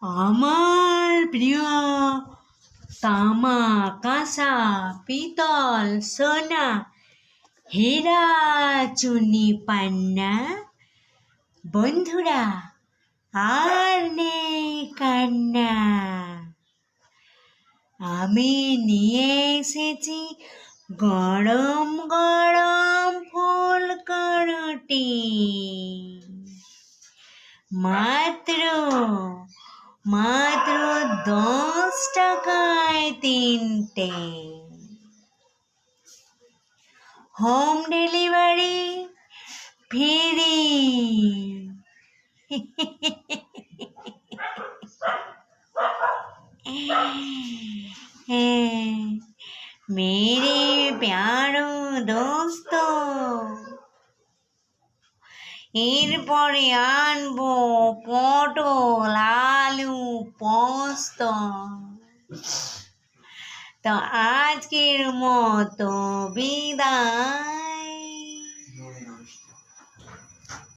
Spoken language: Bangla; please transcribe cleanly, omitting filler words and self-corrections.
আমার প্রিয় তামা, কাঁসা, পিতল, সোনা, হীরা, চুনি, পান্না, বন্ধুরা আর নেই কান্না। আমি নিয়ে এসেছি গরম গরম ফুলকরুটি, মাত্র মাত্র 10 টাকায় তিনটে। Home delivery free. मेरे प्यारो दोस्तों, এরপরে আনবো পটল, আলু, পোস্ত। তো আজকের মতো বিদায়।